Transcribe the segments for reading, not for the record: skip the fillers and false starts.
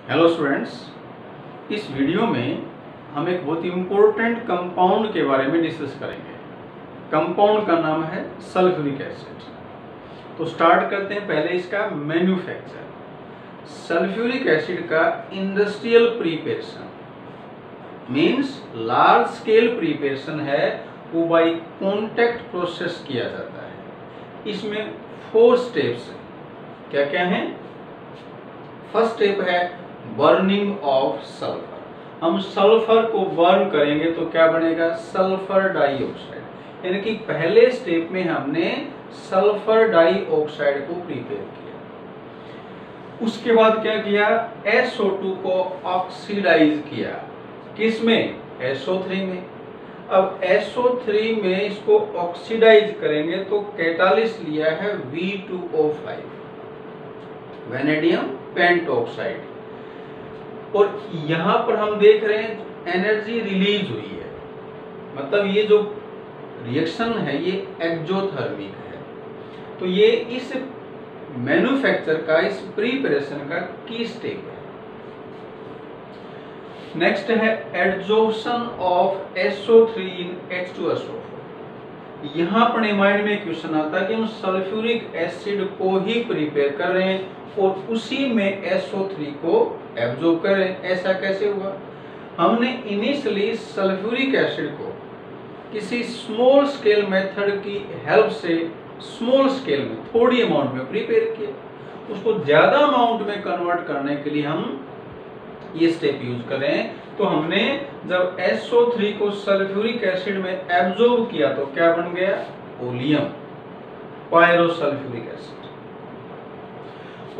Hello students, इस video में हम एक बहुत ही इम्पोर्टेंट कंपाउंड के बारे में डिस्कस करेंगे। कंपाउंड का नाम है सल्फ्यूरिक एसिड। तो स्टार्ट करते हैं पहले इसका मैन्युफैक्चर। सल्फ्यूरिक एसिड का industrial preparation means large scale preparation है, वो बाय कॉन्टैक्ट प्रोसेस किया जाता है। इसमें 4 स्टेप्स हैं। क्या क्या हैं? फर्स्ट स्टेप है बर्निंग ऑफ सल्फर। हम सल्फर को बर्न करेंगे तो क्या बनेगा? Sulphur dioxide. यानी कि पहले स्टेप में हमने सल्फर डाइऑक्साइड को प्रिपेयर किया। उसके बाद क्या किया? SO2 को ऑक्सीडाइज किया। किसमें? SO3 में। अब SO3 में इसको ऑक्सीडाइज करेंगे तो कैटालिस्ट लिया है V2O5, वेनेडियम पेंटॉक्साइड। और यहां पर हम देख रहे हैं एनर्जी रिलीज हुई है, मतलब ये जो रिएक्शन है ये एक्सोथर्मिक है। तो ये इस मैन्युफैक्चर का, इस प्रिपरेशन का की स्टेप है। नेक्स्ट है adsorption of SO3 in H2SO4। यहां पर माइंड में क्वेश्चन आता है कि हम सल्फ्यूरिक एसिड को ही प्रिपेयर कर रहे हैं और उसी में SO3 को एब्जॉर्ब करें। ऐसा कैसे हुआ? हमने इनिशियली सल्फ्यूरिक एसिड को किसी स्मॉल स्केल मेथड की हेल्प से स्मॉल स्केल में थोड़ी अमाउंट में प्रिपेयर किया। उसको ज्यादा अमाउंट में कन्वर्ट करने के लिए हम ये स्टेप यूज कर रहे हैं। तो हमने जब SO3 को सल्फ्यूरिक एसिड में एब्जॉर्ब किया तो क्या बन गया? Oleum, pyrosulphuric acid.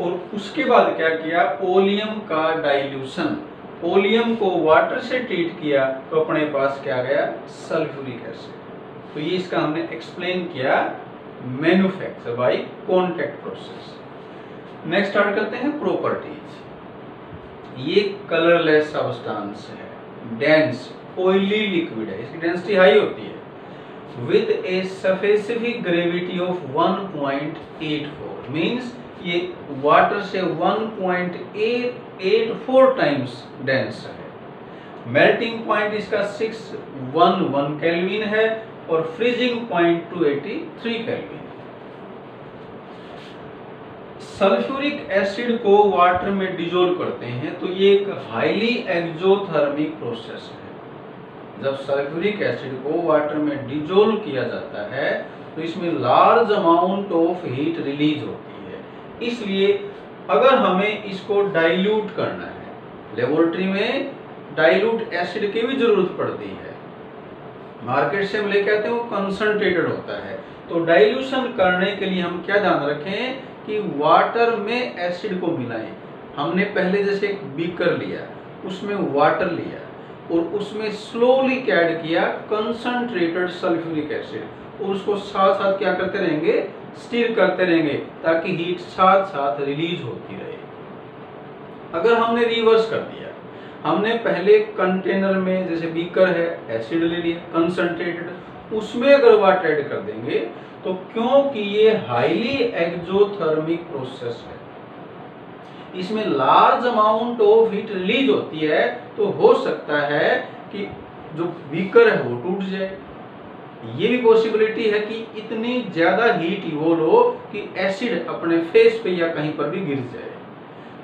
और उसके बाद क्या किया? ओलियम का डाइल्यूशन, ओलियम को वाटर से ट्रीट किया तो अपने पास क्या गया? Sulphuric acid. तो ये इसका हमने एक्सप्लेन किया manufacture by contact process. Next start करते हैं प्रॉपर्टीज। ये कलरलेस सब्सटेंस है, डेंस ऑयली लिक्विड है, इसकी डेंसिटी हाई होती है with a specific gravity of 1.84 means ये वाटर से 1.84 टाइम्स डेंस है। मेल्टिंग पॉइंट इसका 611 केल्विन है और freezing point 283 kelvin. Sulphuric acid को वाटर में डिसॉल्व करते हैं तो ये एक हाईली एक्सोथर्मिक प्रोसेस है। जब सल्फ्यूरिक एसिड को वाटर में डिसॉल्व किया जाता है तो इसमें large amount of heat release होती है। इसलिए अगर हमें इसको डाइल्यूट करना है, लेबोरेटरी में डाइल्यूट एसिड की भी जरूरत पड़ती है। मार्केट से हम लेके आते हैं, वो कंसंट्रेटेड होता है। तो डाइल्यूशन करने के लिए हम क्या ध्यान रखें कि वाटर में एसिड को मिलाएं। हमने पहले जैसे एक बीकर लिया, उसमें वाटर लिया और उसमें स्लोली ऐड किया कंसंट्रेटेड सल्फ्यूरिक एसिड और उसको साथ साथ क्या करते रहेंगे? स्टिर करते रहेंगे ताकि हीट साथ साथ रिलीज होती रहे। अगर हमने रिवर्स कर दिया, हमने पहले कंटेनर में जैसे बीकर है एसिड ले लिया कंसंट्रेटेड, उसमें अगर वाटर ऐड कर देंगे तो क्योंकि ये हाईली एक्सोथर्मिक प्रोसेस है, इसमें large amount of heat release होती है, तो हो सकता है कि जो बीकर है वो टूट जाए। ये भी पॉसिबिलिटी है कि इतनी ज्यादा हीट इवॉल्व हो कि एसिड अपने फेस पे या कहीं पर भी गिर जाए।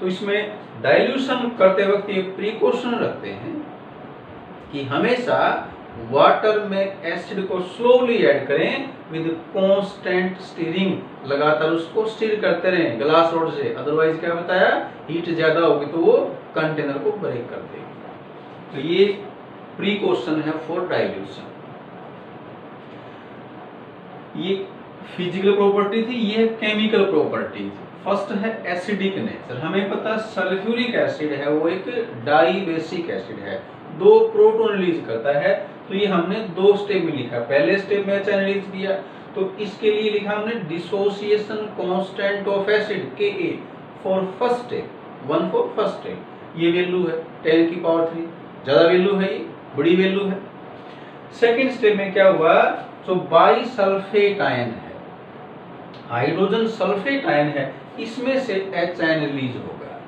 तो इसमें डाइल्यूशन करते वक्त ये प्रिकॉशन रखते हैं कि हमेशा वाटर में एसिड को स्लोली ऐड करें विद कांस्टेंट स्टीरिंग, लगातार उसको स्टीर करते रहें ग्लास रॉड से। अदरवाइज क्या बताया? हीट ज्यादा होगी तो वो कंटेनर को ब्रेक कर देगी। तो ये प्रिकॉशन है फॉर डाइल्यूशन। ये फिजिकल प्रॉपर्टी थी, ये केमिकल प्रॉपर्टी। फर्स्ट है एसिडिक नेचर। हमें पता सल्फ्यूरिक एसिड है वो एक डाइबेसिक एसिड है, 2 प्रोटॉन रिलीज करता है। तो ये हमने 2 स्टेप में लिखा। पहले स्टेप में HN रिलीज किया तो इसके लिए लिखा हमने dissociation constant of acid Ka for first step, 1 for first step. ये वैल्यू है 10 की पावर 3, ज्यादा वैल्यू है, ये बड़ी वैल्यू है। सेकेंड स्टेप में क्या हुआ? जो बाइसल्फेट आयन है, हाइड्रोजन सल्फेट आयन है, इसमें से HN रिलीज होगा।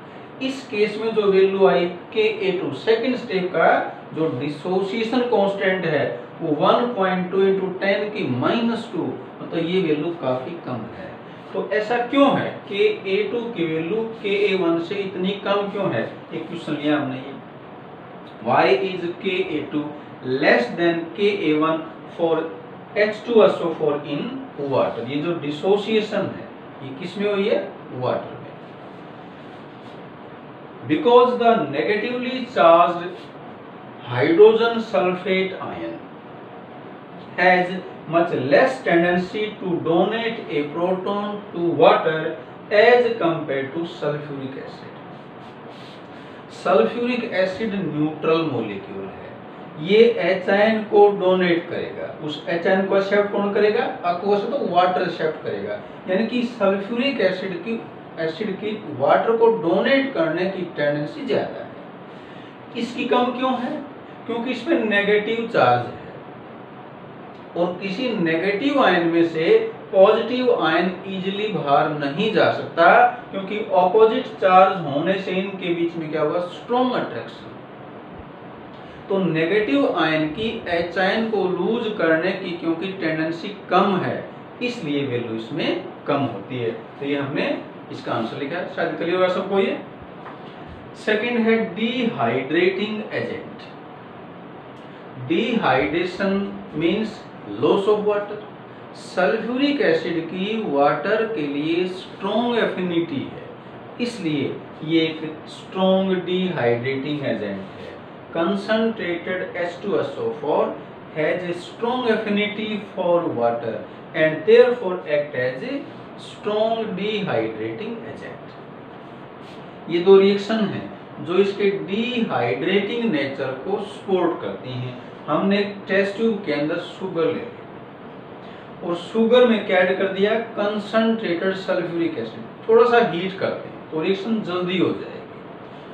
इस केस में जो वैल्यू आई Ka2, सेकेंड स्टेप का जो डिसोसिएशन कांस्टेंट है वो 1.2 इंटू 10 की -2, मतलब ये वैल्यू काफी कम है। तो ऐसा क्यों है? Ka2 की वैल्यू Ka1 से इतनी कम क्यों है? एक क्वेश्चन लिया हमने ये, why is Ka2 less than Ka1 for H2SO4 in water? ये जो डिसोसिएशन है ये किस में हुई है? वाटर में। Because the negatively charged hydrogen sulfate ion has much less tendency to donate a proton to water as compared to sulfuric acid. Sulphuric acid neutral molecule है, ये एचाइन को डोनेट करेगा, उस एचाइन को एक्सेप्ट कौन करेगा? aqueous तो वाटर एक्सेप्ट करेगा, यानी कि सल्फ्यूरिक एसिड की वाटर को डोनेट करने की टेंडेंसी ज्यादा है। इसकी कम क्यों है? क्योंकि इसमें नेगेटिव चार्ज है और किसी नेगेटिव आयन में से पॉजिटिव आयन इजीली बाहर नहीं जा सकता, क्योंकि ऑपोजिट चार्ज होने से इनके बीच में क्या होगा? Strong attraction. तो नेगेटिव आयन की एच आयन को लूज करने की क्योंकि टेंडेंसी कम है, इसलिए वैल्यू इसमें कम होती है। तो ये हमने इसका आंसर लिखा है, शायद क्लियर होगा सबको ये। सेकंड है dehydrating agent. Dehydration means loss of water. Sulphuric acid की वाटर के लिए स्ट्रॉन्ग एफिनिटी है, इसलिए ये एक स्ट्रॉन्ग डिहाइड्रेटिंग एजेंट है। Concentrated H2SO4 has a strong affinity for water and therefore act as a strong dehydrating agent. ये दो रिएक्शन हैं जो इसके डिहाइड्रेटिंग नेचर को सपोर्ट करती हैं। हमने टेस्ट ट्यूब के अंदर शुगर ले ली और शुगर में क्या ऐड कर दिया? Concentrated sulphuric acid. थोड़ा सा हीट करते हैं तो रिएक्शन जल्दी हो जाएगी।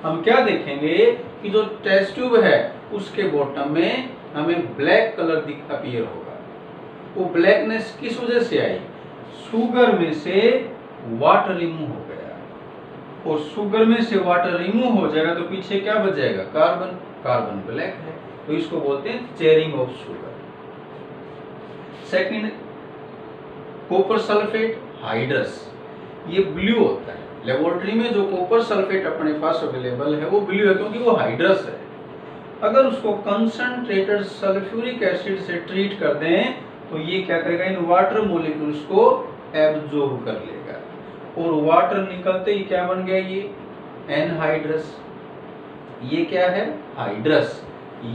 हम क्या देखेंगे कि जो टेस्ट ट्यूब है उसके बॉटम में हमें ब्लैक कलर अपीयर होगा। वो ब्लैकनेस किस वजह से आई? शुगर में से वाटर रिमूव हो गया और शुगर में से वाटर रिमूव हो जाएगा तो पीछे क्या बच जाएगा? कार्बन। कार्बन ब्लैक है तो इसको बोलते हैं charring of sugar. Second, copper sulphate hydrous, ये ब्लू होता है। लेबोरेटरी में जो कॉपर सल्फेट अपने पास अवेलेबल है वो ब्लू है क्योंकि वो हाइड्रस है। अगर उसको कंसंट्रेटेड सल्फ्यूरिक एसिड से ट्रीट कर दें तो ये क्या करेगा? इन वाटर मॉलिक्यूल्स को एब्जॉर्ब कर लेगा और वाटर निकलते ही क्या बन गया? ये एनहाइड्रस। ये क्या है? हाइड्रस।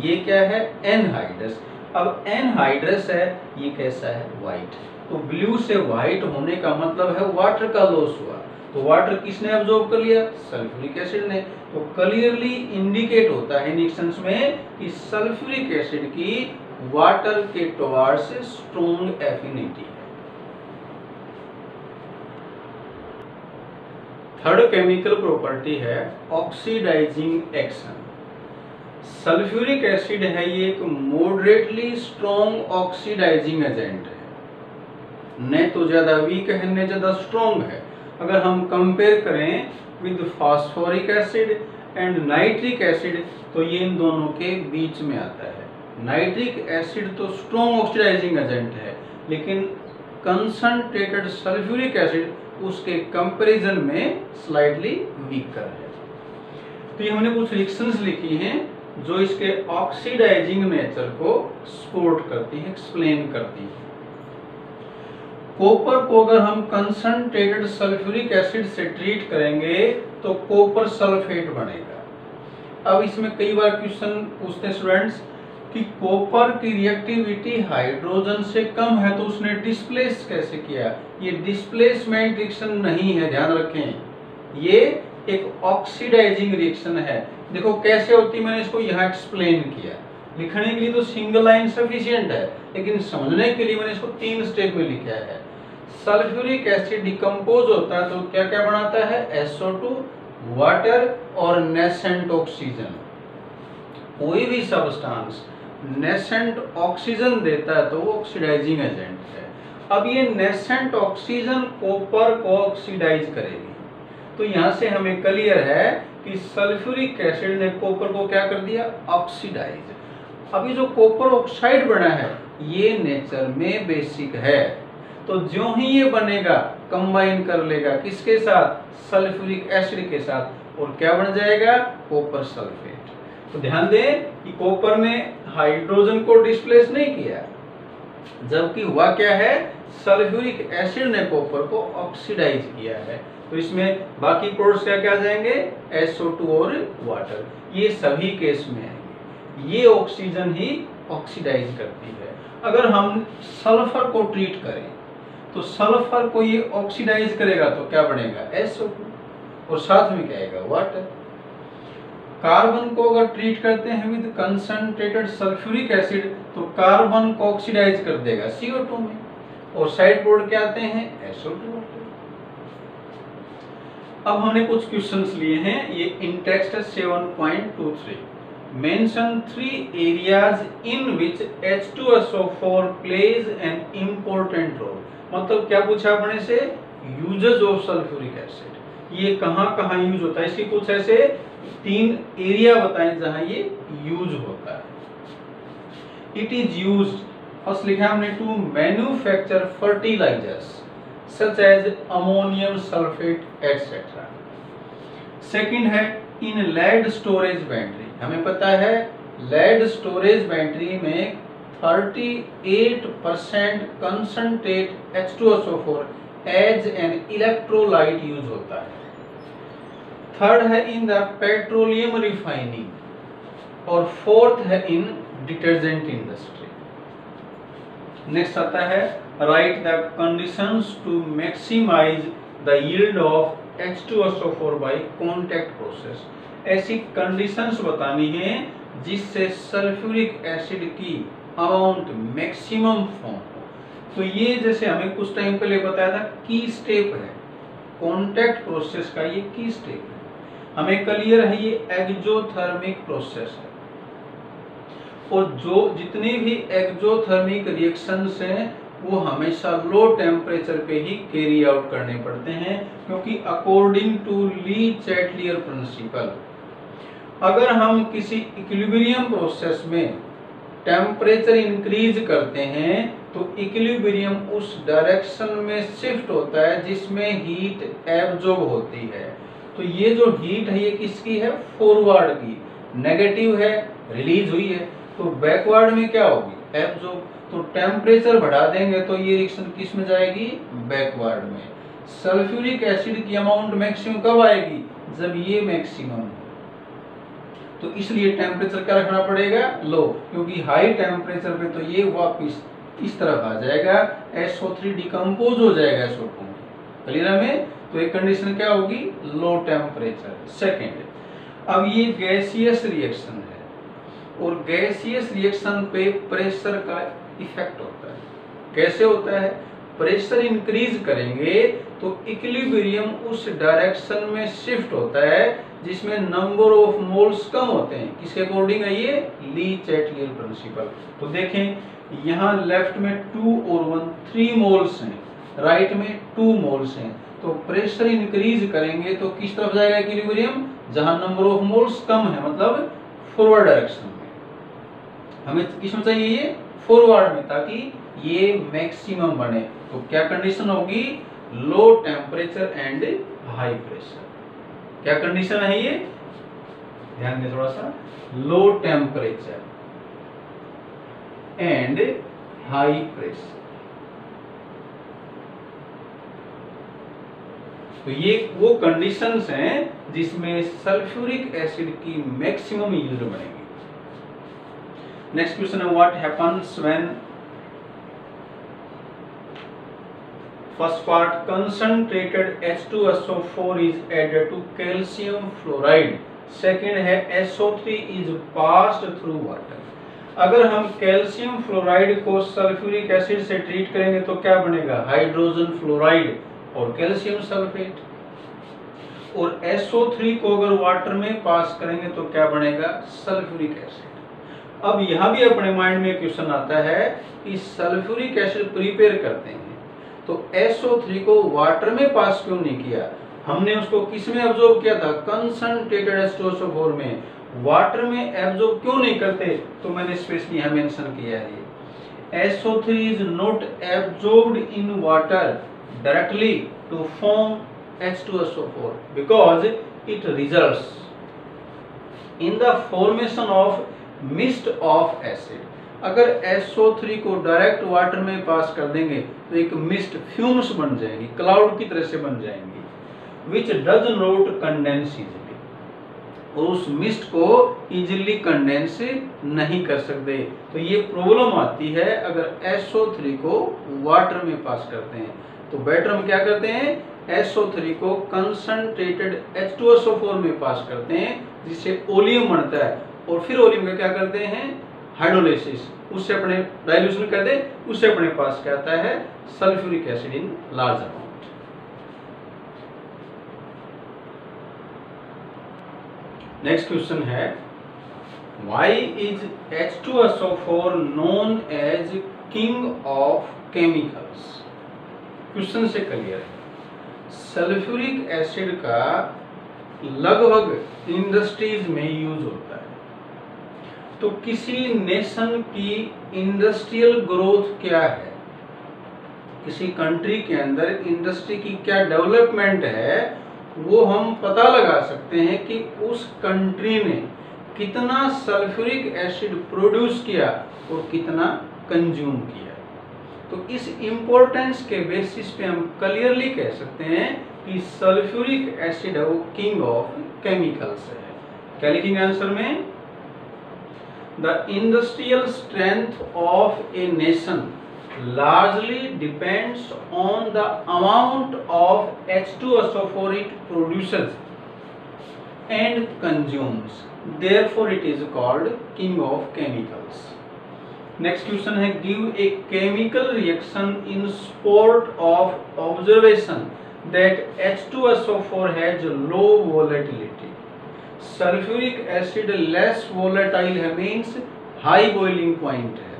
ये क्या है? एनहाइड्रस। अब एनहाइड्रस है, ये कैसा है? व्हाइट। तो ब्लू से व्हाइट होने का मतलब है वाटर का लॉस हुआ। तो वाटर किसने एब्जॉर्ब कर लिया? सल्फ्यूरिक एसिड ने। तो क्लियरली इंडिकेट होता है रिएक्शंस में कि सल्फ्यूरिक एसिड की वाटर के टुवर्ड्स स्ट्रॉन्ग एफिनिटी है। थर्ड केमिकल प्रॉपर्टी है ऑक्सीडाइजिंग एक्शन। सल्फ्यूरिक एसिड है ये एक मॉडरेटली स्ट्रॉन्ग ऑक्सीडाइजिंग एजेंट है, न तो ज्यादा वीक है न ज्यादा स्ट्रॉन्ग है। अगर हम कंपेयर करें with phosphoric acid and nitric acid तो ये इन दोनों के बीच में आता है। नाइट्रिक एसिड तो स्ट्रॉन्ग ऑक्सीडाइजिंग एजेंट है, लेकिन कंसंट्रेटेड सल्फ्यूरिक एसिड उसके कंपैरिजन में स्लाइटली वीकर है। तो ये हमने कुछ रिएक्शंस लिखी हैं जो इसके ऑक्सीडाइजिंग नेचर को सपोर्ट करती है, एक्सप्लेन करती है। कॉपर को अगर हम कंसंट्रेटेड सल्फ्यूरिक एसिड से ट्रीट करेंगे तो कॉपर सल्फेट बनेगा। अब इसमें कई बार क्वेश्चन पूछते हैं स्टूडेंट्स कि कॉपर की रिएक्टिविटी हाइड्रोजन से कम है तो उसने डिस्प्लेस कैसे किया? ये डिस्प्लेसमेंट रिएक्शन नहीं है, ध्यान रखें। ये एक ऑक्सीडाइजिंग रिएक्शन है। देखो कैसे होती, मैंने इसको यहाँ एक्सप्लेन किया। लिखने के लिए तो सिंगल लाइन सफिशिएंट है, लेकिन समझने के लिए मैंने इसको 3 स्टेप में लिखा है। सल्फ्यूरिक एसिड डिकम्पोज होता है तो क्या क्या बनाता है? SO2, वाटर और नेसेंट ऑक्सीजन। कोई भी सब्सटेंस नेसेंट ऑक्सीजन देता है तो वो ऑक्सीडाइजिंग एजेंट है। अब ये नेसेंट ऑक्सीजन कॉपर को ऑक्सीडाइज करेगी तो यहाँ से हमें क्लियर है कि सल्फ्यूरिक एसिड ने कॉपर को क्या कर दिया, ऑक्सीडाइज। अभी जो कॉपर ऑक्साइड बना है ये नेचर में बेसिक है, तो जो ही ये बनेगा कंबाइन कर लेगा किसके साथ, सल्फ्यूरिक एसिड के साथ, और क्या बन जाएगा, कॉपर सल्फेट। तो ध्यान दें कि कॉपर ने हाइड्रोजन को डिस्प्लेस नहीं किया, जबकि हुआ क्या है, सल्फ्यूरिक एसिड ने कॉपर को ऑक्सीडाइज किया है। तो इसमें बाकी प्रोडक्ट्स क्या क्या आ जाएंगे, SO2 और वाटर, ये सभी केस में आएंगे। ये ऑक्सीजन ही ऑक्सीडाइज करती है। अगर हम सल्फर को ट्रीट करें तो सल्फर को ये ऑक्सीडाइज करेगा तो क्या बनेगा, SO2, और साथ में क्या आएगा, वाटर। कार्बन को अगर ट्रीट करते हैं विद कंसंट्रेटेड सल्फ्यूरिक एसिड तो कार्बन को ऑक्सीडाइज कर देगा CO2 में, और साइड प्रोडक्ट क्या आते हैं, SO2 वाटर। अब हमने कुछ क्वेश्चंस लिए हैं, ये in text 7.23। Mention 3 areas in which H2SO4 plays an important role. मतलब क्या पूछा आपने से, यूजेस ऑफ सल्फ्यूरिक एसिड, ये कहाँ कहाँ यूज होता है, इसकी कुछ ऐसे 3 एरिया बताएं जहां ये यूज होता है। इट इज यूज्ड, फर्स्ट लिखा हमने, to manufacture fertilizers such as ammonium sulphate etcetera. Second है इन लेड स्टोरेज बैटरी, हमें पता है लेड स्टोरेज बैटरी में 38% concentrate H2SO4 as an electrolyte use होता है। थर्ड है इन द पेट्रोलियम रिफाइनिंग, और फोर्थ है इन डिटर्जेंट इंडस्ट्री। नेक्स्ट आता है write the conditions to maximise the yield of H2SO4 by contact process. ऐसी conditions बतानी है जिससे सल्फ्यूरिक एसिड की अमाउंट मैक्सिमम फॉर्म हो। तो ये जैसे हमें कुछ टाइम पहले बताया था की स्टेप है, कांटेक्ट प्रोसेस का ये की स्टेप है। हमें क्लियर है ये एक्सोथर्मिक प्रोसेस है, और जो जितने भी एक्सोथर्मिक रिएक्शंस हैं वो हमेशा लो टेम्परेचर पे ही कैरी आउट करने पड़ते हैं, क्योंकि according to Le Chatelier principle अगर हम किसी इक्विलिब्रियम प्रोसेस में टेम्परेचर इंक्रीज करते हैं तो इक्विलिब्रियम उस डायरेक्शन में शिफ्ट होता है जिसमें हीट एब्जॉर्ब होती है। तो ये जो हीट है ये किसकी है, फॉरवर्ड की, नेगेटिव है, रिलीज हुई है, तो बैकवर्ड में क्या होगी, एब्जॉर्ब। तो टेम्परेचर बढ़ा देंगे तो ये रिएक्शन किस में जाएगी, बैकवर्ड में। सल्फ्यूरिक एसिड की अमाउंट मैक्सिमम कब आएगी, जब ये मैक्सिमम हो। तो इसलिए टेम्परेचर क्या रखना पड़ेगा, लो, क्योंकि हाई टेम्परेचर पे तो ये वापस इस तरफ आ जाएगा, SO3 डिकम्पोज हो जाएगा SO2 में, क्लियर है में। तो एक कंडीशन क्या होगी, लो टेम्परेचर। सेकेंड, अब ये गैसियस रिएक्शन है, और गैसियस रिएक्शन पे प्रेशर का इफेक्ट होता है। कैसे होता है, प्रेशर इंक्रीज करेंगे तो इक्विलिब्रियम उस डायरेक्शन में शिफ्ट होता है जिसमें नंबर ऑफ मोल्स कम होते हैं। किसके अकॉर्डिंग है ये, ली चैटलियर प्रिंसिपल। तो देखें यहाँ लेफ्ट में 2 और 1 3 मोल्स हैं, राइट में 2 मोल्स हैं। तो प्रेशर इंक्रीज करेंगे तो किस तरफ जाएगा इक्विलिब्रियम, जहां नंबर ऑफ मोल्स कम है, मतलब फॉरवर्ड डायरेक्शन में। हमें किस में चाहिए, ये फॉरवर्ड में, ताकि ये मैक्सिमम बने। तो क्या कंडीशन होगी, low temperature and high pressure. क्या कंडीशन है ये, ध्यान दें थोड़ा सा, low temperature and high pressure. तो ये वो कंडीशंस हैं जिसमें सल्फ्यूरिक एसिड की मैक्सिमम यील्ड बनेगी। नेक्स्ट क्वेश्चन है, what happens when, first part, concentrated H2SO4 is added to calcium fluoride. Second है SO3 is passed through water. अगर हम कैल्शियम फ्लोराइड को सल्फ्यूरिक एसिड से ट्रीट करेंगे तो क्या बनेगा, हाइड्रोजन फ्लोराइड और कैल्शियम सल्फेट। और SO3 को अगर वाटर में पास करेंगे तो क्या बनेगा, सल्फ्यूरिक एसिड। अब यहाँ भी अपने माइंड में क्वेश्चन आता है कि सल्फ्यूरिक एसिड प्रिपेयर करते हैं तो SO3 को वाटर में पास क्यों नहीं किया। हमने उसको किस में एब्जॉर्ब किया था? कंसंट्रेटेड H2SO4 में। वाटर में एब्जॉर्ब क्यों नहीं करते? तो मैंने स्पेशली यहां मेंशन किया है, SO3 is not absorbed in water directly to form H2SO4 because it results in the formation of mist of acid। अगर SO3 को डायरेक्ट वाटर में पास कर देंगे तो एक मिस्ट फ्यूम्स बन जाएंगी, क्लाउड की तरह से बन जाएंगी, which does not condense easily। और उस मिस्ट को इजीली कंडेंस नहीं कर सकते। तो ये प्रॉब्लम आती है अगर SO3 को वाटर में पास करते हैं। तो बेटर हम क्या करते हैं? SO3 को कंसंट्रेटेड H2SO4 में पास करते हैं जिससे ओलियम बनता है, और फिर ओलियम का क्या करते हैं? हाइड्रोलाइसिस, उससे अपने डाइल्यूशन कर दे, उससे अपने पास क्या आता है? Sulphuric acid in large amount. Next question है, Why is H2SO4 known as king of chemicals? Question से क्लियर है। सल्फ्यूरिक एसिड का लगभग इंडस्ट्रीज में यूज होता है। तो किसी नेशन की इंडस्ट्रियल ग्रोथ क्या है, किसी कंट्री के अंदर इंडस्ट्री की क्या डेवलपमेंट है, वो हम पता लगा सकते हैं कि उस कंट्री ने कितना सल्फ्यूरिक एसिड प्रोड्यूस किया और कितना कंज्यूम किया। तो इस इम्पोर्टेंस के बेसिस पे हम क्लियरली कह सकते हैं कि सल्फ्यूरिक एसिड है वो किंग ऑफ केमिकल्स है। क्या लिखेंगे आंसर में? The industrial strength of a nation largely depends on the amount of H2SO4 it produces and consumes. Therefore, it is called king of chemicals. Next question है, give a chemical reaction in support of observation that H2SO4 has low volatility. Sulfuric acid less volatile है, means high boiling point है,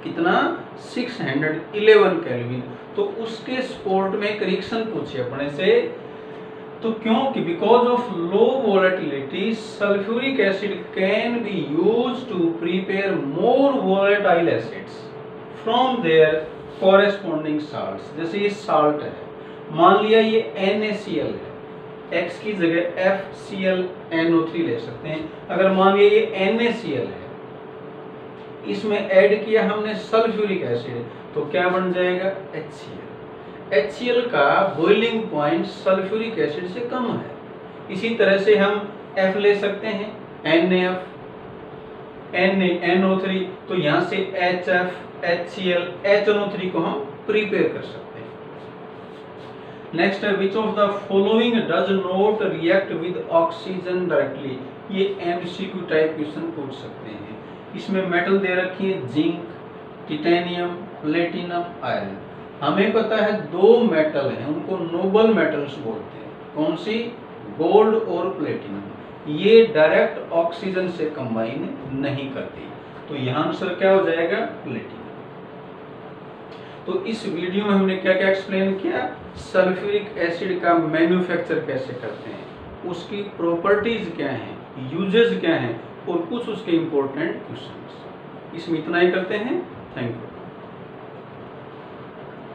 कितना? 611 kelvin. तो उसके support में एक reaction पूछे अपने से, तो क्योंकि because of low volatility sulphuric acid can be used to prepare more volatile acids from their corresponding salts. जैसे ये साल्ट है, मान लिया ये NaCl है, X की जगह FClNO3 ले सकते हैं। अगर मान लिया ये NaCl है, इसमें ऐड किया हमने सल्फ्यूरिक एसिड, तो क्या बन जाएगा? HCl। HCl का बॉइलिंग पॉइंट सल्फ्यूरिक एसिड से कम है। इसी तरह से हम F ले सकते हैं, NaF, NaNO3, तो यहाँ से HF, HCl, HNO3 को हम प्रिपेयर कर सकते हैं। नेक्स्ट है, which of the following does not react with oxygen directly. ये MCQ टाइप क्वेश्चन पूछ सकते हैं। इसमें मेटल दे रखी है, जिंक, टिटेनियम, प्लेटिनम, आयरन। हमें पता है दो मेटल हैं, उनको नोबल मेटल्स बोलते हैं। कौन सी? गोल्ड और प्लेटिनम। ये डायरेक्ट ऑक्सीजन से कंबाइन नहीं करती, तो यहाँ आंसर क्या हो जाएगा? प्लेटिनम। तो इस वीडियो में हमने क्या क्या एक्सप्लेन किया? सल्फ्यूरिक एसिड का मैन्युफैक्चर कैसे करते हैं, उसकी प्रॉपर्टीज क्या हैं, यूजेस क्या हैं, और कुछ उसके इम्पोर्टेंट क्वेश्चंस। इसमें इतना ही करते हैं। Thank you.